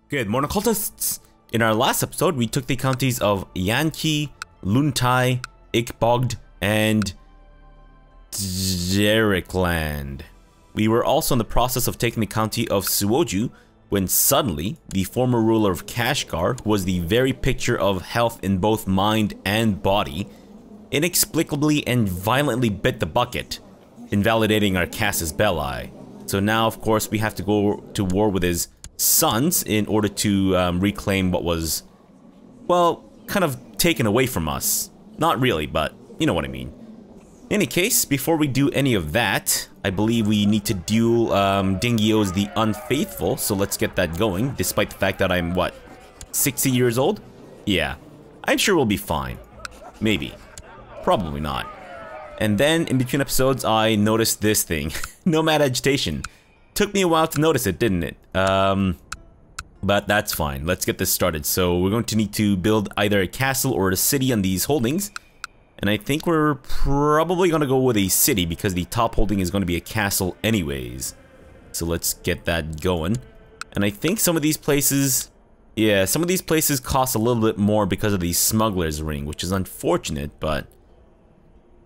Good morning, cultists! In our last episode, we took the counties of Yanqi, Luntai, Ikbogd, and Jerikland. We were also in the process of taking the county of Suoju when suddenly, the former ruler of Kashgar, who was the very picture of health in both mind and body, inexplicably and violently bit the bucket, invalidating our casus belli. So now, of course, we have to go to war with his sons in order to reclaim what was, well, kind of taken away from us. Not really, but you know what I mean. In any case, before we do any of that, I believe we need to duel Dingio's the Unfaithful, so let's get that going, despite the fact that I'm, what, 60 years old? Yeah, I'm sure we'll be fine. Maybe. Probably not. And then, in between episodes, I noticed this thing. Nomad Agitation. Took me a while to notice it, didn't it? But that's fine. Let's get this started. So we're going to need to build either a castle or a city on these holdings. And I think we're probably going to go with a city because the top holding is going to be a castle anyways. So let's get that going. And I think some of these places... yeah, some of these places cost a little bit more because of the smuggler's ring, which is unfortunate, but...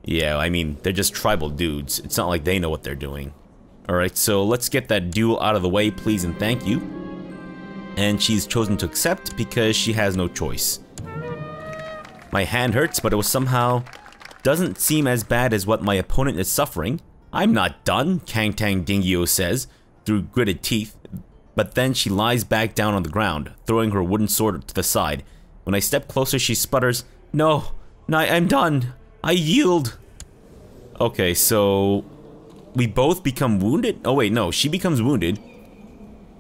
yeah, I mean, they're just tribal dudes. It's not like they know what they're doing. Alright, so let's get that duel out of the way, please and thank you. And she's chosen to accept because she has no choice. My hand hurts, but it was somehow... doesn't seem as bad as what my opponent is suffering. I'm not done, Kang Tang Dingio says, through gritted teeth. But then she lies back down on the ground, throwing her wooden sword to the side. When I step closer, she sputters, No, I'm done. I yield. Okay, so... we both become wounded? Oh wait, no, she becomes wounded.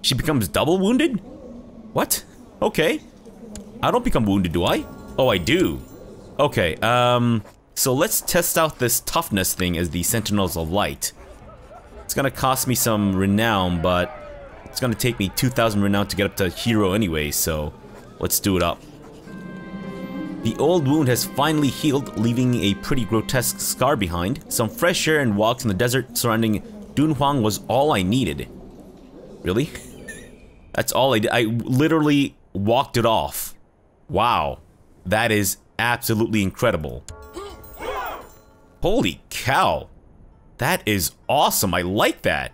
She becomes double wounded? What? Okay. I don't become wounded, do I? Oh, I do. Okay, so let's test out this toughness thing as the Sentinels of Light. It's gonna cost me some renown, but it's gonna take me 2,000 renown to get up to hero anyway, so let's do it up. The old wound has finally healed, leaving a pretty grotesque scar behind. Some fresh air and walks in the desert surrounding Dunhuang was all I needed. Really? That's all I did. I literally walked it off. Wow. That is absolutely incredible. Holy cow. That is awesome. I like that.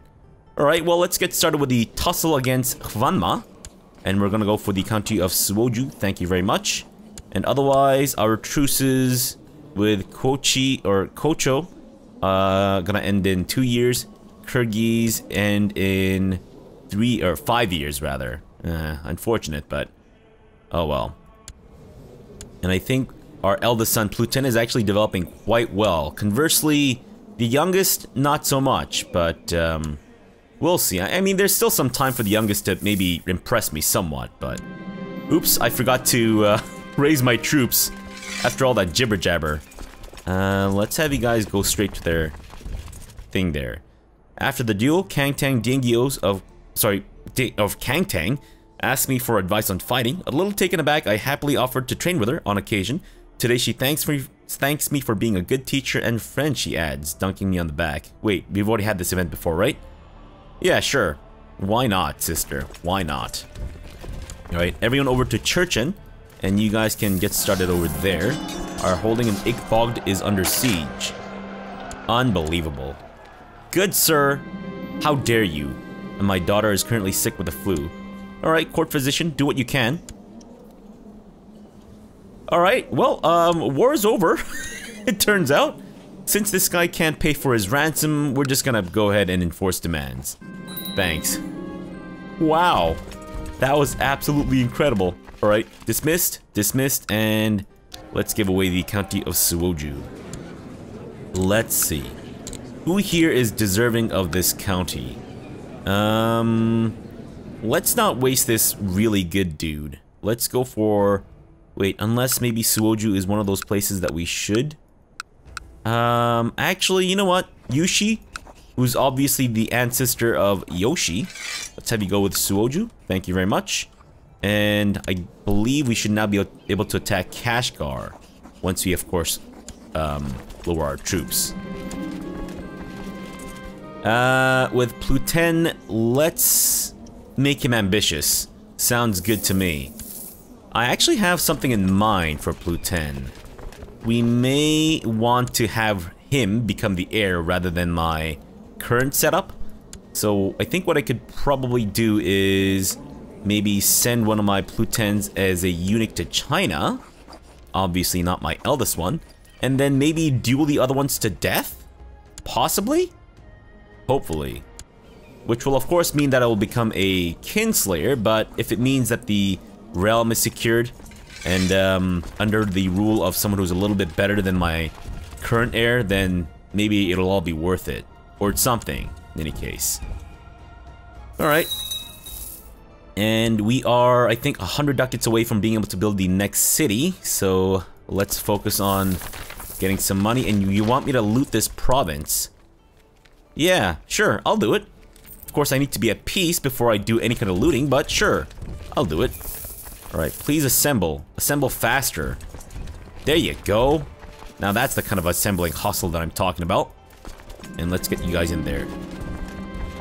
Alright, well, let's get started with the tussle against Hvanma. And we're gonna go for the county of Suoju. Thank you very much. And otherwise, our truces with Kochi or Kocho gonna end in 2 years. Kyrgyz end in 3 or 5 years rather. Unfortunate, but oh well. And I think our eldest son Pluton is actually developing quite well. Conversely, the youngest not so much, but we'll see. I mean, there's still some time for the youngest to maybe impress me somewhat, but oops, I forgot to raise my troops after all that jibber jabber. Let's have you guys go straight to their thing there. After the duel, Kang Tang Dingios of Kang Tang asked me for advice on fighting. A little taken aback, I happily offered to train with her on occasion. Today she thanks me for being a good teacher and friend, she adds, dunking me on the back. Wait, we've already had this event before, right? Yeah, sure. Why not, sister? Why not? Alright, everyone over to Churchen. And you guys can get started over there. Our holding in Ikbogd is under siege. Unbelievable. Good sir. How dare you? And my daughter is currently sick with the flu. Alright, court physician, do what you can. Alright, well, war is over. It turns out. Since this guy can't pay for his ransom, we're just gonna go ahead and enforce demands. Thanks. Wow. That was absolutely incredible. Alright, dismissed, and let's give away the county of Suoju. Let's see. Who here is deserving of this county? Let's not waste this really good dude. Let's go for... wait, unless maybe Suoju is one of those places that we should? Actually, you know what? Yushi, who's obviously the ancestor of Yoshi. Let's have you go with Suoju. Thank you very much. And I believe we should now be able to attack Kashgar once we, of course, lower our troops. With Pluton, let's make him ambitious. Sounds good to me. I actually have something in mind for Pluton. We may want to have him become the heir rather than my current setup. So I think what I could probably do is maybe send one of my Plutons as a eunuch to China. Obviously not my eldest one. And then maybe duel the other ones to death? Possibly? Hopefully. Which will of course mean that I will become a kinslayer, but if it means that the realm is secured and under the rule of someone who's a little bit better than my current heir, then maybe it'll all be worth it. Or something, in any case. Alright. And we are, I think, 100 ducats away from being able to build the next city, so let's focus on getting some money. And you want me to loot this province? Yeah, sure, I'll do it. Of course, I need to be at peace before I do any kind of looting, but sure, I'll do it. Alright, please assemble. Assemble faster. There you go. Now that's the kind of assembling hustle that I'm talking about. And let's get you guys in there.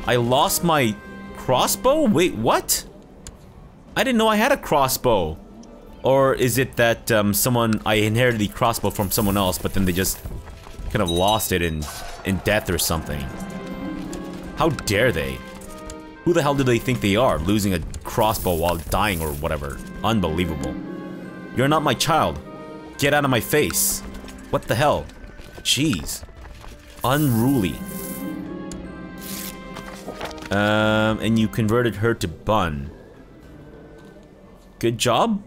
I lost my crossbow? Wait, what? I didn't know I had a crossbow. Or is it that I inherited the crossbow from someone else, but then they just kind of lost it in death or something? How dare they? Who the hell do they think they are, losing a crossbow while dying or whatever? Unbelievable. You're not my child. Get out of my face. What the hell? Jeez. Unruly. And you converted her to bun. Good job?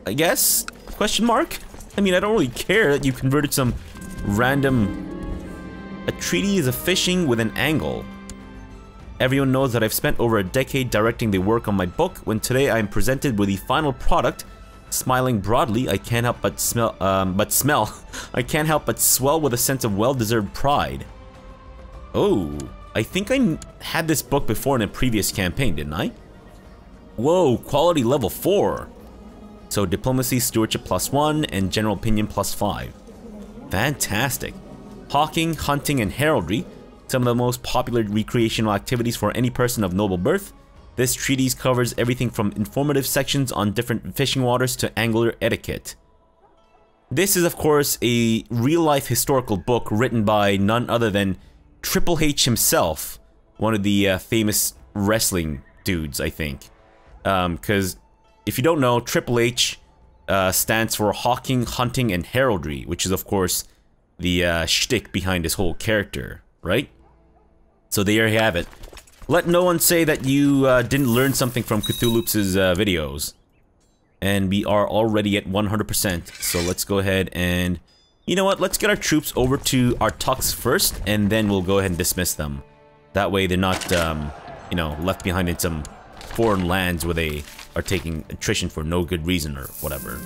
I guess? Question mark? I mean, I don't really care that you converted some random... A treaty is a fishing with an angle. Everyone knows that I've spent over a decade directing the work on my book. When today I am presented with the final product, smiling broadly, I can't help but smell. I can't help but swell with a sense of well-deserved pride. Oh, I think I had this book before in a previous campaign, didn't I? Whoa, quality level 4. So diplomacy, stewardship +1, and general opinion +5. Fantastic. Hawking, hunting, and heraldry. Some of the most popular recreational activities for any person of noble birth. This treatise covers everything from informative sections on different fishing waters to angler etiquette. This is of course a real-life historical book written by none other than Triple H himself, one of the famous wrestling dudes, I think. Because if you don't know, Triple H stands for Hawking, Hunting, and Heraldry, which is of course the shtick behind his whole character, right? So there you have it. Let no one say that you didn't learn something from CthuLoops' videos. And we are already at 100%, so let's go ahead and... You know what, let's get our troops over to our tucks first, and then we'll go ahead and dismiss them. That way they're not, you know, left behind in some foreign lands where they are taking attrition for no good reason or whatever.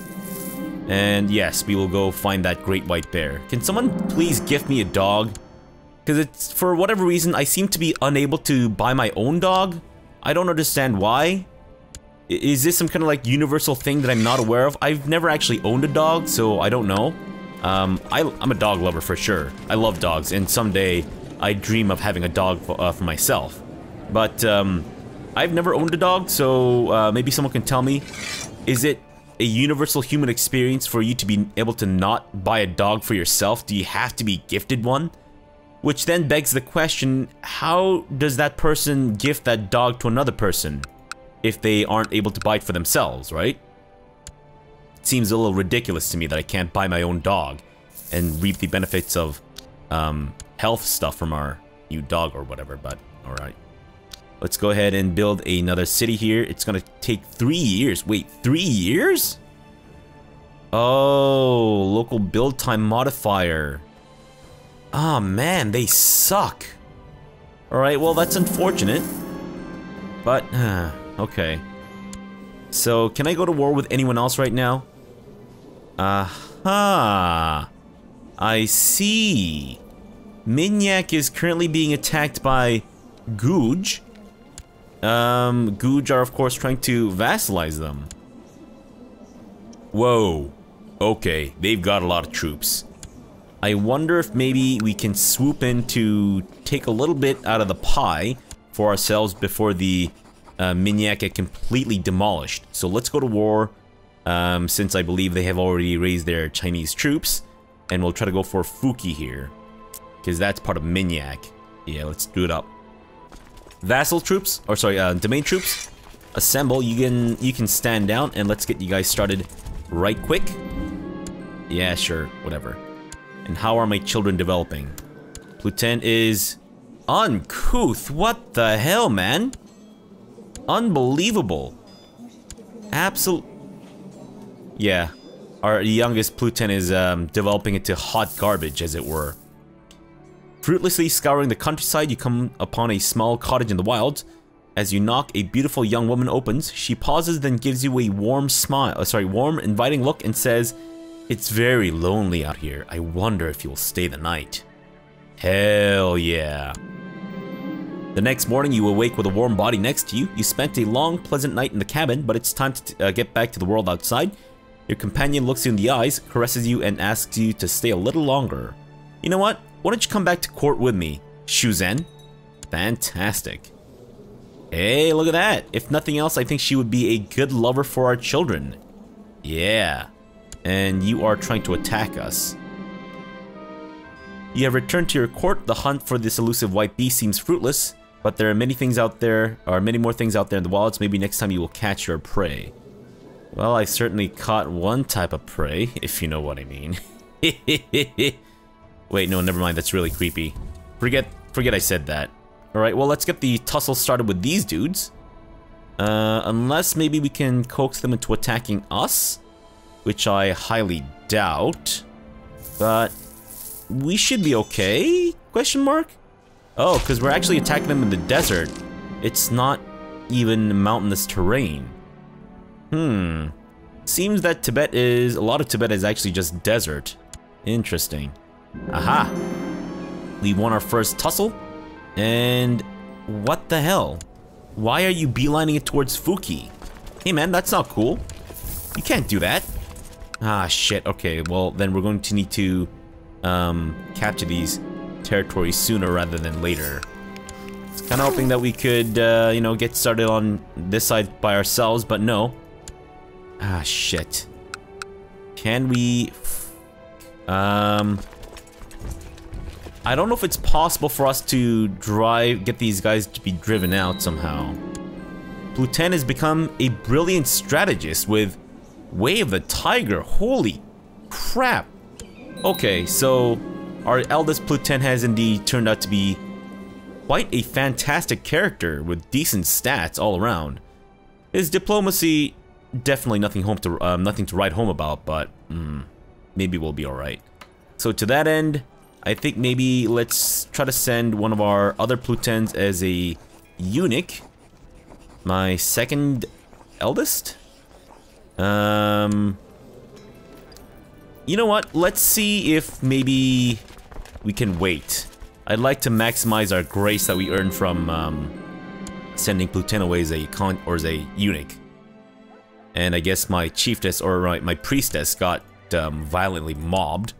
And yes, we will go find that great white bear. Can someone please gift me a dog? Because it's, for whatever reason, I seem to be unable to buy my own dog. I don't understand why. Is this some kind of like universal thing that I'm not aware of? I've never actually owned a dog, so I don't know. I'm a dog lover for sure. I love dogs, and someday I dream of having a dog for myself. But I've never owned a dog, so maybe someone can tell me, is it a universal human experience for you to be able to not buy a dog for yourself? Do you have to be gifted one? Which then begs the question, how does that person gift that dog to another person if they aren't able to buy it for themselves, right? It seems a little ridiculous to me that I can't buy my own dog and reap the benefits of health stuff from our new dog or whatever, but alright. Let's go ahead and build another city here. It's gonna take 3 years. Wait, 3 years? Oh, local build time modifier. Oh man, they suck. Alright, well that's unfortunate. But, okay. So, can I go to war with anyone else right now? Aha! I see. Minyak is currently being attacked by Guj. Guj are of course trying to vassalize them. Whoa. Okay, they've got a lot of troops. I wonder if maybe we can swoop in to take a little bit out of the pie for ourselves before the Minyak get completely demolished. So let's go to war, since I believe they have already raised their Chinese troops. And we'll try to go for Fuki here, because that's part of Minyak. Yeah, let's do it up. Vassal troops, or sorry, domain troops, assemble. You can stand down, and let's get you guys started right quick. Yeah, sure, whatever. And how are my children developing? Pluton is uncouth. What the hell, man? Unbelievable. Absolute. Yeah, our youngest Pluton is developing into hot garbage, as it were. Fruitlessly scouring the countryside, you come upon a small cottage in the wilds. As you knock, a beautiful young woman opens. She pauses, then gives you a warm smile, warm, inviting look, and says, "It's very lonely out here. I wonder if you'll stay the night." Hell yeah. The next morning, you awake with a warm body next to you. You spent a long, pleasant night in the cabin, but it's time to get back to the world outside. Your companion looks you in the eyes, caresses you, and asks you to stay a little longer. You know what? Why don't you come back to court with me, Shuzhen? Fantastic. Hey, look at that. If nothing else, I think she would be a good lover for our children. Yeah. And you are trying to attack us. You have returned to your court. The hunt for this elusive white beast seems fruitless, but there are many things out there, or many more things out there in the wilds. Maybe next time you will catch your prey. Well, I certainly caught one type of prey, if you know what I mean. Wait, no, never mind. That's really creepy. Forget I said that. Alright, well, let's get the tussle started with these dudes. Unless maybe we can coax them into attacking us, which I highly doubt. But we should be okay? Question mark? Oh, because we're actually attacking them in the desert. It's not even mountainous terrain. Seems that a lot of Tibet is actually just desert. Interesting. Aha! We won our first tussle. And what the hell? Why are you beelining it towards Fuki? Hey man, that's not cool. You can't do that. Ah shit, okay, well then we're going to need to capture these territories sooner rather than later. It's kind of hoping that we could, you know, get started on this side by ourselves, but no. Ah shit. Can we... I don't know if it's possible for us to get these guys to be driven out somehow. Pluton has become a brilliant strategist with Way of the Tiger. Holy crap. Okay, so our eldest Pluton has indeed turned out to be quite a fantastic character with decent stats all around. His diplomacy, definitely nothing to write home about, but maybe we'll be alright. So to that end, I think maybe let's try to send one of our other Plutons as a eunuch. My second eldest? You know what? Let's see if maybe we can wait. I'd like to maximize our grace that we earned from sending Pluton away as a eunuch. And I guess my chiefess, or my priestess, got violently mobbed.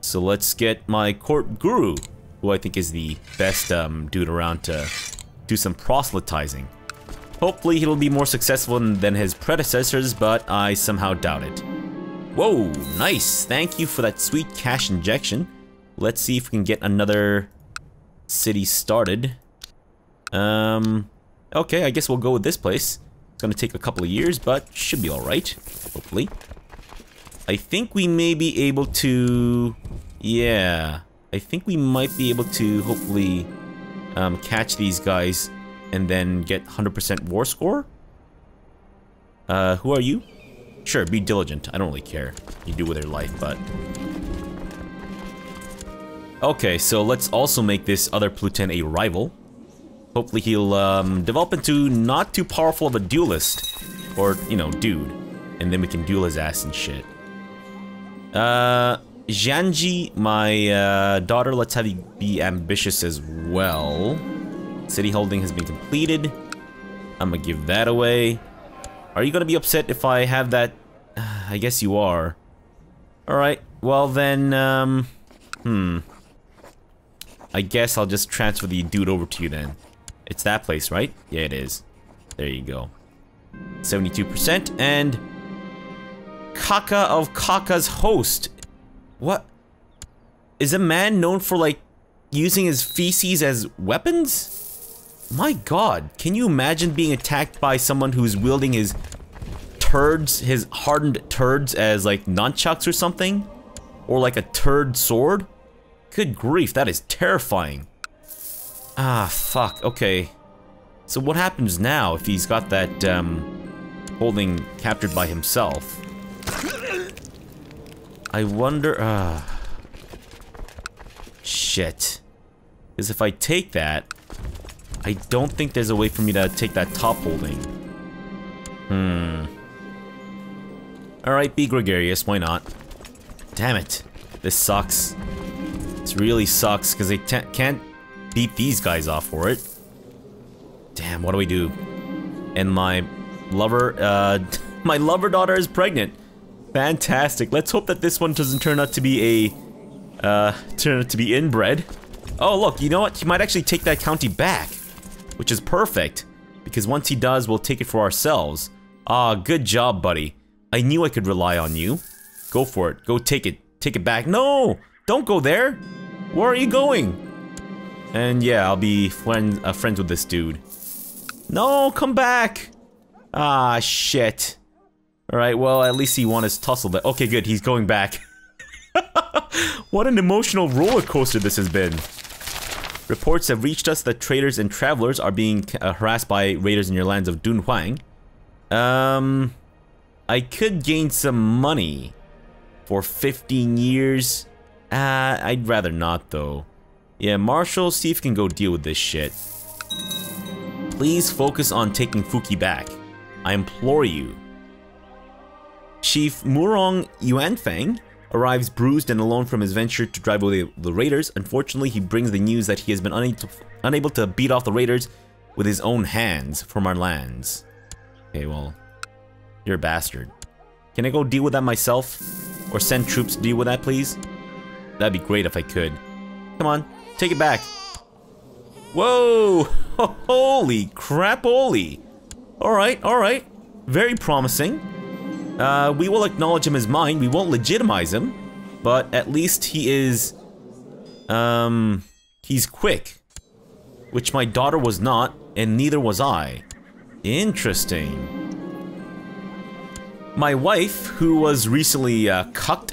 So let's get my court guru, who I think is the best dude around to do some proselytizing. Hopefully he'll be more successful than his predecessors, but I somehow doubt it. Whoa, nice. Thank you for that sweet cash injection. Let's see if we can get another city started. Okay, I guess we'll go with this place. It's gonna take a couple of years, but should be alright, hopefully. I think we may be able to... Yeah, I think we might be able to hopefully catch these guys and then get 100% war score. Who are you? Sure, be diligent. I don't really care. You do with your life, but... Okay, so let's also make this other Pluton a rival. Hopefully he'll develop into not too powerful of a duelist. Or, you know, dude. And then we can duel his ass and shit. Jianji, my daughter, let's have you be ambitious as well. City holding has been completed. I'm gonna give that away. Are you gonna be upset if I have that? I guess you are. Alright, well then, I guess I'll just transfer the dude over to you then. It's that place, right? Yeah, it is. There you go. 72%, and Kaka of Kaka's host. What? Is a man known for, like, using his feces as weapons? My god, can you imagine being attacked by someone who's wielding his turds, his hardened turds as, like, nunchucks or something? Or like a turd sword? Good grief, that is terrifying. Ah, fuck, okay. So what happens now if he's got that, holding captured by himself? I wonder, shit. Because if I take that, I don't think there's a way for me to take that top holding. Alright, be gregarious, why not? Damn it. This sucks. This really sucks, because they can't beat these guys off for it. Damn, what do we do? And my lover, my lover daughter is pregnant. Fantastic. Let's hope that this one doesn't turn out to be inbred. Oh, look, you know what? He might actually take that county back, which is perfect, because once he does, we'll take it for ourselves. Ah, good job, buddy. I knew I could rely on you. Go for it. Go take it. Take it back. No! Don't go there! Where are you going? And yeah, I'll be friends with this dude. No, come back! Ah, shit. Alright, well, at least he won his tussle. But okay, good, he's going back. What an emotional roller coaster this has been. Reports have reached us that traders and travelers are being harassed by raiders in your lands of Dunhuang. I could gain some money for 15 years. I'd rather not, though. Yeah, Marshal, see if you can go deal with this shit. Please focus on taking Fuki back. I implore you. Chief Murong Yuanfang arrives bruised and alone from his venture to drive away the raiders. Unfortunately, he brings the news that he has been unable to beat off the raiders with his own hands from our lands. Okay, well, you're a bastard. Can I go deal with that myself? Or send troops to deal with that, please? That'd be great if I could. Come on, take it back. Whoa! Holy crap-oly! Alright. Very promising. We will acknowledge him as mine. We won't legitimize him. But at least he is... he's quick. Which my daughter was not, and neither was I. Interesting. My wife, who was recently, cucked,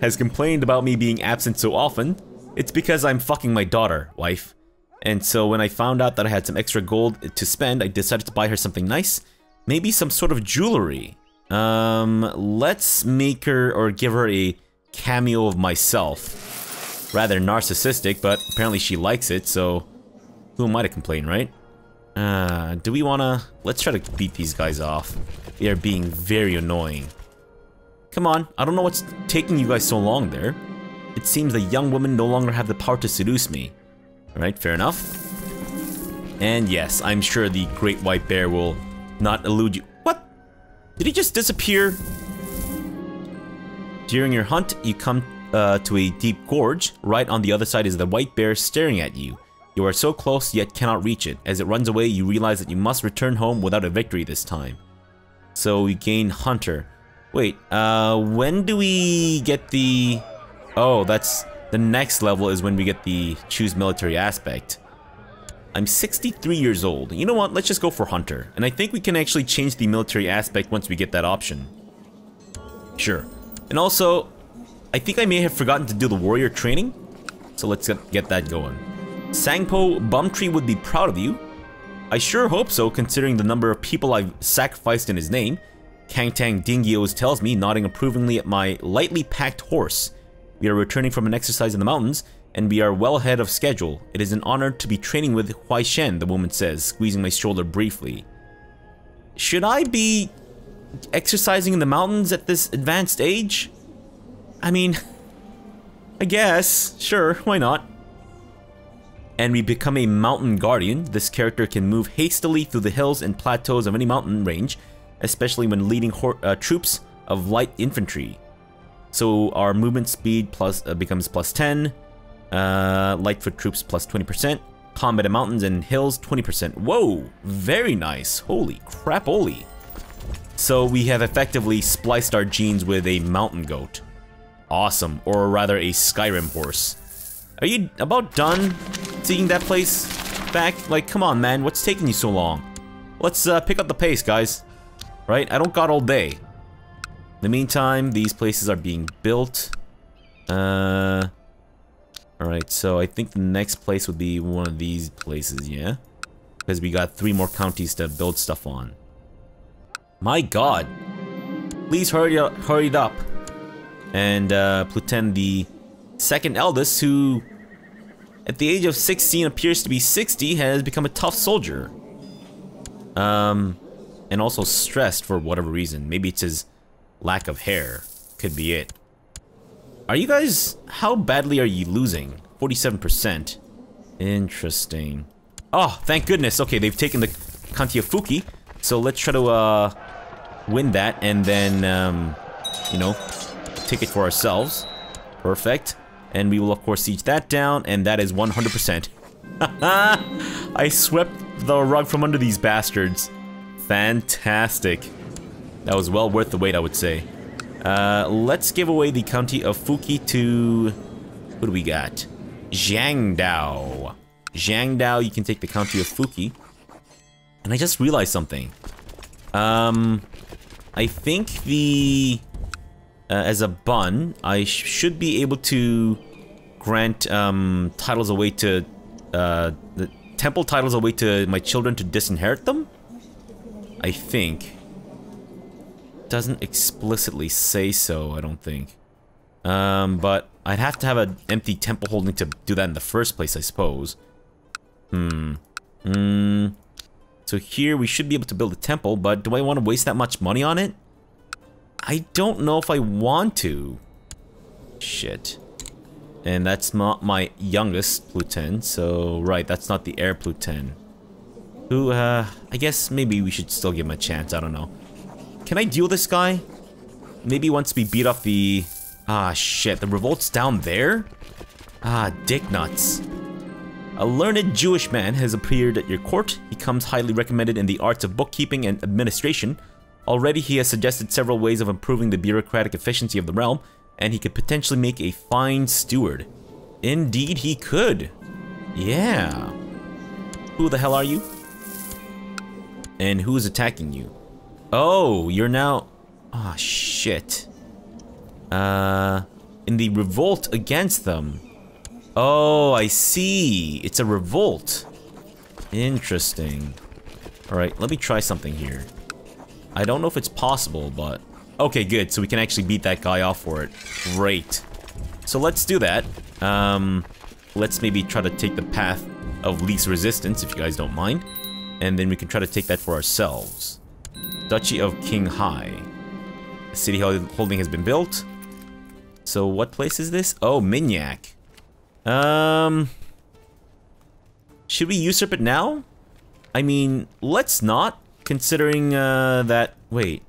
has complained about me being absent so often. It's because I'm fucking my daughter, wife. And so when I found out that I had some extra gold to spend, I decided to buy her something nice. Maybe some sort of jewelry. Let's make her, or give her a cameo of myself. Rather narcissistic, but apparently she likes it, so who am I to complain, right? Do we wanna... Let's try to beat these guys off. They are being very annoying. Come on, I don't know what's taking you guys so long there. It seems the young women no longer have the power to seduce me. Alright, fair enough. And yes, I'm sure the great white bear will not elude you. What? Did he just disappear? During your hunt, you come to a deep gorge. Right on the other side is the white bear staring at you. You are so close, yet cannot reach it. As it runs away, you realize that you must return home without a victory this time. So we gain Hunter. Wait, when do we get the... Oh, that's... The next level is when we get the choose military aspect. I'm 63 years old. You know what? Let's just go for Hunter. And I think we can actually change the military aspect once we get that option. Sure. And also, I think I may have forgotten to do the warrior training. So let's get that going. Sangpo Bumtree would be proud of you. I sure hope so, considering the number of people I've sacrificed in his name. Kangtang Dingios tells me, nodding approvingly at my lightly packed horse. We are returning from an exercise in the mountains, and we are well ahead of schedule. It is an honor to be training with Huai Shen, the woman says, squeezing my shoulder briefly. Should I be exercising in the mountains at this advanced age? I mean, I guess. Sure, why not? And we become a mountain guardian. This character can move hastily through the hills and plateaus of any mountain range, especially when leading troops of light infantry. So our movement speed becomes plus 10, Lightfoot troops plus 20%, combat in mountains and hills, 20%. Whoa, very nice. Holy crap-oly. So we have effectively spliced our genes with a mountain goat. Awesome, or rather a Skyrim horse. Are you about done seeing that place back? Like, come on, man, what's taking you so long? Let's pick up the pace, guys. Right? I don't got all day. In the meantime, these places are being built. Alright, so I think the next place would be one of these places, yeah? Because we got 3 more counties to build stuff on. My god! Please hurry it up. And Pluten, the second eldest, who at the age of 16 appears to be 60, has become a tough soldier. And also stressed for whatever reason. Maybe it's his lack of hair. Could be it. Are you guys... How badly are you losing? 47%. Interesting. Oh, thank goodness. Okay, they've taken the County of Fuki. So let's try to win that and then, you know, take it for ourselves. Perfect. And we will, of course, siege that down. And that is 100%. I swept the rug from under these bastards. Fantastic. That was well worth the wait, I would say. Let's give away the County of Fuki to... Who do we got? Jiangdao. Jiangdao, you can take the County of Fuki. And I just realized something. I think the... as a bun, I should be able to grant titles away to... the temple titles away to my children to disinherit them? I think. Doesn't explicitly say so, I don't think. But I'd have to have an empty temple holding to do that in the first place, I suppose. So here we should be able to build a temple, but do I want to waste that much money on it? I don't know if I want to. Shit. And that's not my youngest Pluten, so right, that's not the heir Pluten. Who, I guess maybe we should still give him a chance, I don't know. Can I deal this guy? Maybe once we beat off the... Ah, shit, the revolt's down there? Ah, dick nuts. A learned Jewish man has appeared at your court. He comes highly recommended in the arts of bookkeeping and administration. Already he has suggested several ways of improving the bureaucratic efficiency of the realm, and he could potentially make a fine steward. Indeed he could. Yeah. Who the hell are you? And who is attacking you? Oh, you're now... Ah, shit. In the revolt against them. Oh, I see. It's a revolt. Interesting. Alright, let me try something here. I don't know if it's possible, but... Okay, good. So we can actually beat that guy off for it. Great. So let's do that. Let's maybe try to take the path of least resistance, if you guys don't mind. And then we can try to take that for ourselves. Duchy of Qinghai. The city holding has been built. So what place is this? Oh, Minyak. Should we usurp it now? I mean, let's not, considering that... Wait.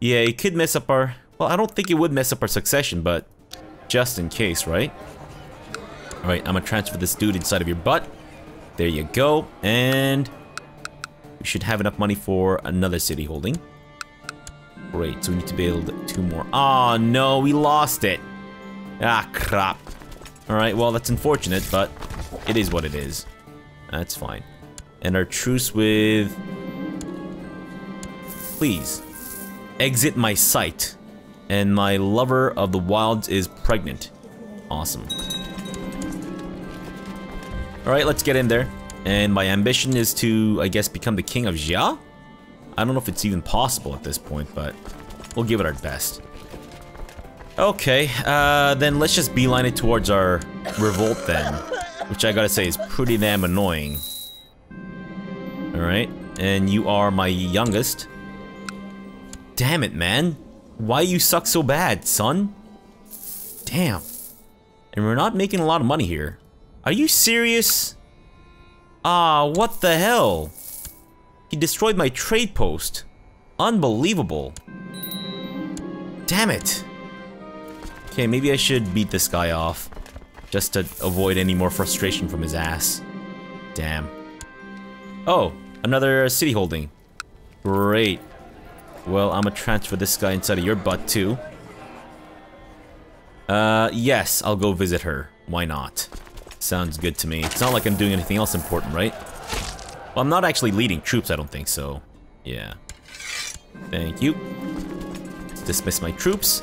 Yeah, it could mess up our... Well, I don't think it would mess up our succession, but just in case, right? Alright, I'm gonna transfer this dude inside of your butt. There you go. And we should have enough money for another city holding. Great, so we need to build 2 more. Oh no, we lost it. Ah, crap. Alright, well, that's unfortunate, but it is what it is. That's fine. And our truce with... Please. Exit my sight. And my lover of the wilds is pregnant. Awesome. Alright, let's get in there. And my ambition is to, I guess, become the king of Jia? I don't know if it's even possible at this point, but we'll give it our best. Okay, then let's just beeline it towards our revolt then. Which I gotta say is pretty damn annoying. Alright, and you are my youngest. Damn it, man. Why you suck so bad, son? Damn. And we're not making a lot of money here. Are you serious? Ah, what the hell? He destroyed my trade post. Unbelievable. Damn it. Okay, maybe I should beat this guy off. Just to avoid any more frustration from his ass. Damn. Oh, another city holding. Great. Well, I'm gonna transfer this guy inside of your butt too. Yes, I'll go visit her. Why not? Sounds good to me. It's not like I'm doing anything else important, right? Well, I'm not actually leading troops, I don't think so. Yeah. Thank you. Let's dismiss my troops.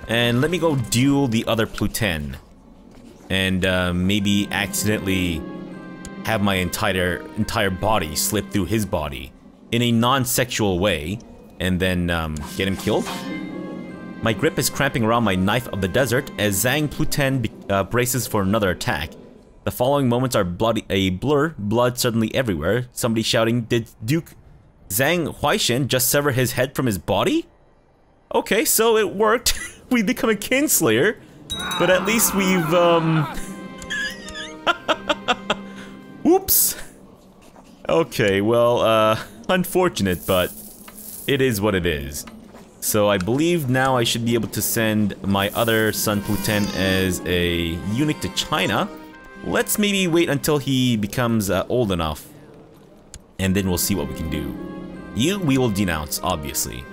And let me go duel the other Pluten. And maybe accidentally have my entire body slip through his body in a non-sexual way, and then get him killed. My grip is cramping around my knife of the desert as Zhang Pluten braces for another attack. The following moments are a blur, blood suddenly everywhere. Somebody shouting, "Did Duke Zhang Huaishen just sever his head from his body?" Okay, so it worked. We become a kinslayer, but at least we've Oops. Okay, well, unfortunate, but it is what it is. So I believe now I should be able to send my other son Pluten as a eunuch to China. Let's maybe wait until he becomes old enough, and then we'll see what we can do. You, we will denounce, obviously.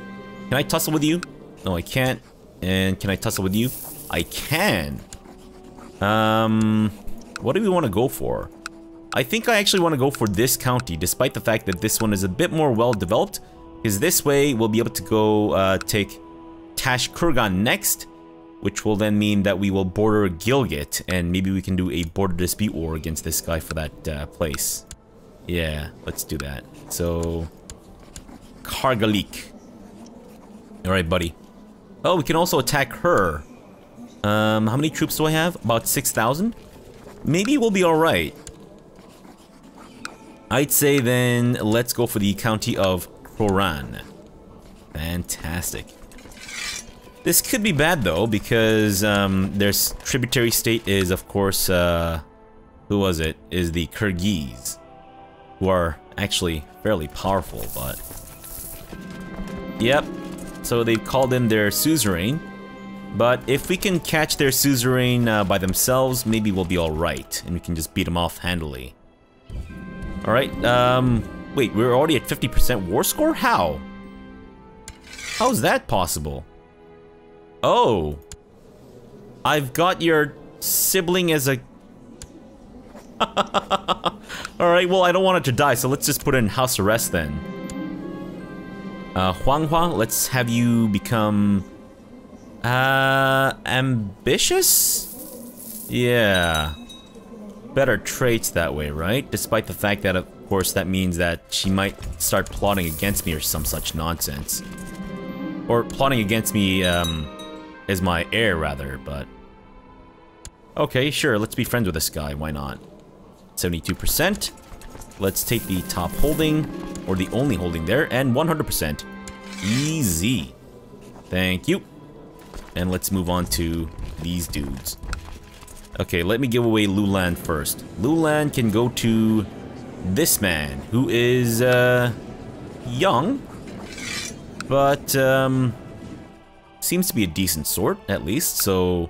Can I tussle with you? No, I can't. And can I tussle with you? I can. What do we want to go for? I think I actually want to go for this county, despite the fact that this one is a bit more well-developed, because this way we'll be able to go take Tashkurgan next, which will then mean that we will border Gilgit, and maybe we can do a border dispute war against this guy for that place. Yeah, let's do that. So, Kargalik. Alright, buddy. Oh, we can also attack her. How many troops do I have? About 6,000? Maybe we'll be alright. I'd say then, let's go for the county of Kroran. Fantastic. This could be bad though, because their tributary state is, of course, who was it? Is the Kyrgyz, who are actually fairly powerful, but... Yep, so they've called in their suzerain, but if we can catch their suzerain by themselves, maybe we'll be alright, and we can just beat them off handily. Alright, wait, we're already at 50% war score? How? How's that possible? Oh, I've got your sibling as a... Alright, well, I don't want it to die, so let's just put it in house arrest then. Huanghua, let's have you become... ambitious? Yeah. Better traits that way, right? Despite the fact that, of course, that means that she might start plotting against me or some such nonsense. Or plotting against me, as my heir, rather, but... Okay, sure, let's be friends with this guy, why not? 72%. Let's take the top holding, or the only holding there, and 100%. Easy. Thank you. And let's move on to these dudes. Okay, let me give away Lulan first. Lulan can go to this man, who is, young, but, seems to be a decent sort, at least, so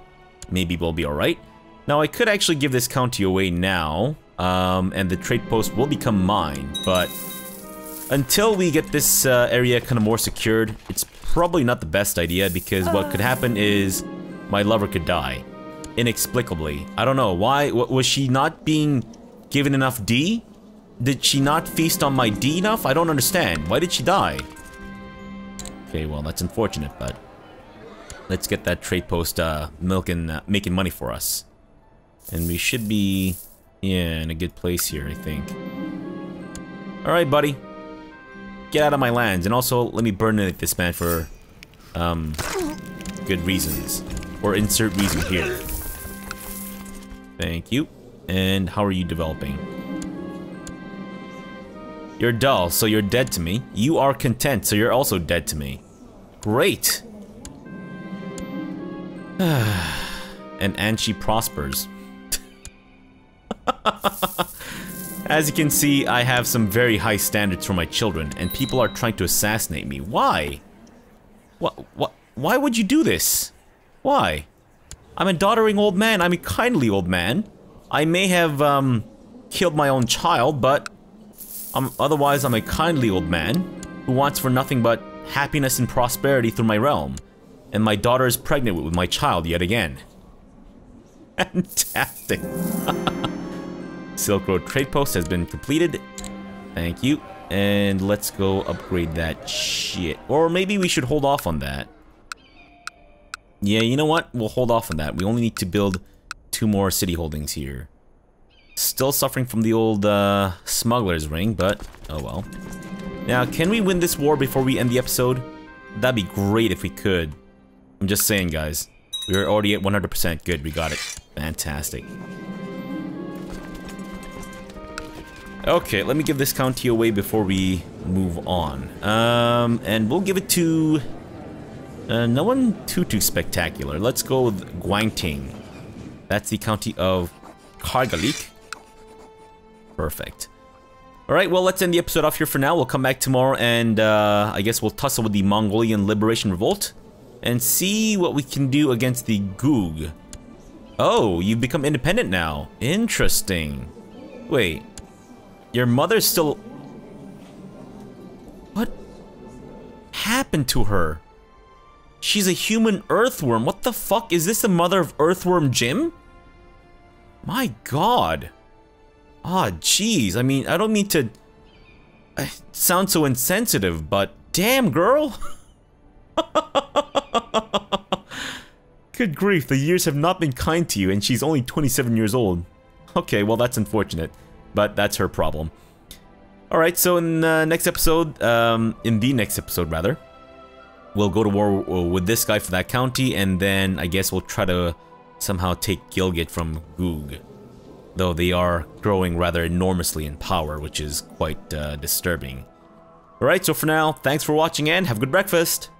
maybe we'll be alright. Now, I could actually give this county away now, and the trade post will become mine, but until we get this area kind of more secured, it's probably not the best idea, because what could happen is my lover could die. Inexplicably. I don't know, why? Was she not being given enough D? Did she not feast on my D enough? I don't understand. Why did she die? Okay, well, that's unfortunate, but... let's get that trade post making money for us. And we should be, yeah, in a good place here, I think. Alright, buddy. Get out of my lands, and also let me burn this man for good reasons. Or insert reason here. Thank you. And how are you developing? You're dull, so you're dead to me. You are content, so you're also dead to me. Great. And Anshi prospers. As you can see, I have some very high standards for my children, and people are trying to assassinate me. Why? Why would you do this? Why? I'm a doddering old man. I'm a kindly old man. I may have, killed my own child, but otherwise I'm a kindly old man who wants for nothing but happiness and prosperity through my realm. And my daughter is pregnant with my child yet again. Fantastic. Silk Road trade post has been completed. Thank you. And let's go upgrade that shit. Or maybe we should hold off on that. Yeah, you know what? We'll hold off on that. We only need to build 2 more city holdings here. Still suffering from the old smuggler's ring, but oh well. Now, can we win this war before we end the episode? That'd be great if we could. I'm just saying, guys. We're already at 100%. Good, we got it. Fantastic. Okay, let me give this county away before we move on. And we'll give it to... no one too spectacular. Let's go with Guangting. That's the county of Kargalik. Perfect. Alright, well, let's end the episode off here for now. We'll come back tomorrow and I guess we'll tussle with the Mongolian Liberation Revolt and see what we can do against the Goog. Oh, you've become independent now. Interesting. Wait. Your mother's still... What happened to her? She's a human earthworm. What the fuck? Is this the mother of Earthworm Jim? My god. Ah, jeez. I mean, I don't mean to sound so insensitive, but damn, girl. Good grief, the years have not been kind to you, and she's only 27 years old. Okay, well, that's unfortunate, but that's her problem. Alright, so in the next episode, we'll go to war with this guy for that county, and then I guess we'll try to somehow take Gilgit from Goog. Though they are growing rather enormously in power, which is quite disturbing. Alright, so for now, thanks for watching and have a good breakfast!